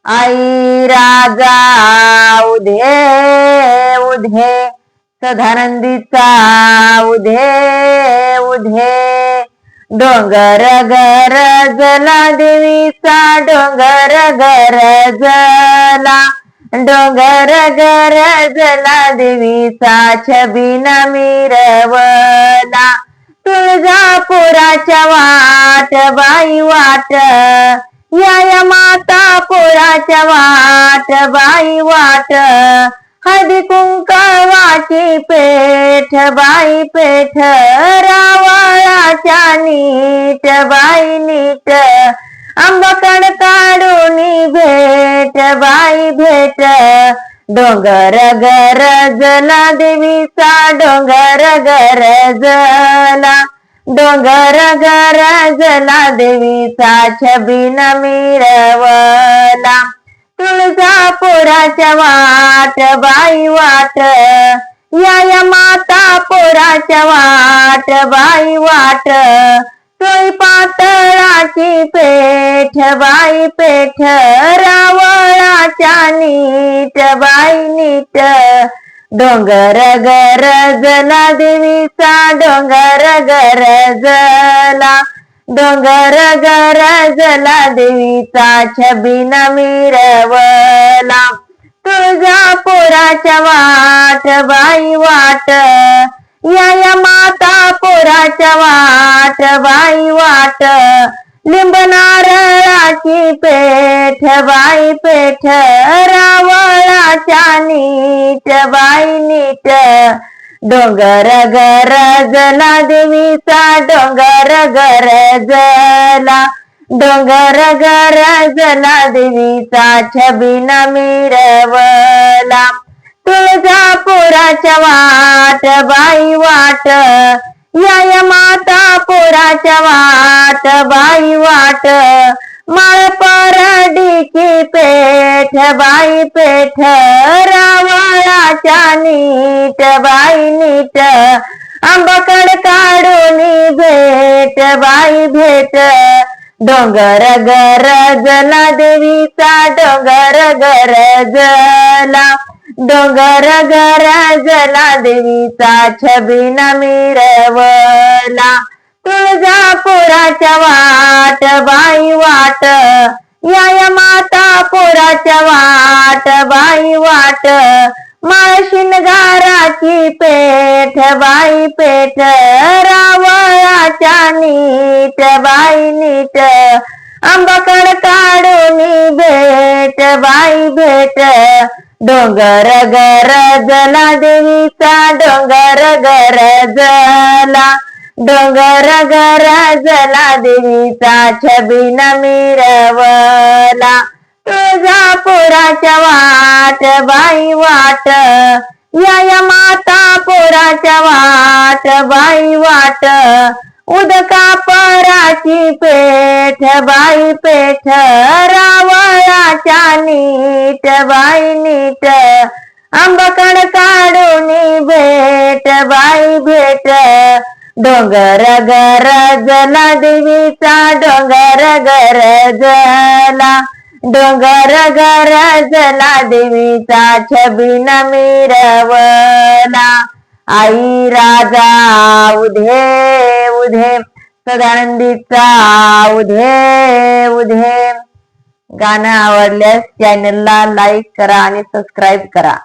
आई राजा उधे उधे सदानंदीचा उधे उधे डोंगर गरजला देवीचा डोंगर गरजला डोंगर गरजला देवीचा छबिना मिरवला तुळजापुराच्या वाट बाई वाट या माता पुराच्या वाट बाई वाट हळदी कुंकवाची पेठ बाई पेठ रावळाच्या नीट बाई नीट आंबाकड काढून भेट बाई भेट डोंगर गरजला देवीचा डोंगर गरजला डोंगर गरजला देवीचा छबिना मिरवला तुळजापुराच्या वाट बाई वाट या माता पुराच्या वाट बाई वाट तोय पातळाची पेठ बाई पेठ रावळाच्या नीट बाई नीट डोंगर गरजला देवीचा डोंगर गरजला डोंगर गरजला देवीचा छबिना मिरवला तुळजापुराच्या वाट बाई वाट या माता पुराच्या वाट बाई वाट लिंब नारळाची पेठ बाई पेठ रावळाच्या नीट बाई नीट डोंगर गरजला देवीचा डोंगर गरजला डोंगर गरजला देवीचा छबिना मिरवला तुळजापुराच्या वाट बाई वाट या माता पुराच्या वाट बाई वाट माळ परडीची पेठ बाई पेठ रावळाच्या नीट बाई नीट आंबाकड काढून भेट बाई भेट डोंगर गरजला देवीचा डोंगर गरजला डोंगर गरजला देवीचा छबिना मिरवला तुळजापुराच्या वाट बाई वाट या माता पुराच्या वाट बाई वाट माळ शिनगाराची पेठ बाई पेठ रावळाच्या नीट बाई नीट आंबाकड काढून भेट बाई भेट डोंगर गरजला देवीचा डोंगर गरजला डोंगर गरजला देवीचा छबिना मिरवला तुळजापुराच्या वाट बाई वाट या माता पुराच्या वाट बाई वाट उदका पराची पेठ बाई पेठ रावळाच्या नीट बाई नीट आंबाकड काढून भेट बाई भेट डोंगर गरजला देवीचा डोंगर गरजला डोंगर गरजला देवीचा छबिना मिरवला आई राजा उधे उधे सदानंदीचा उधे उधे गाणं आवडल्यास चॅनलला लाईक करा आणि सबस्क्राईब करा.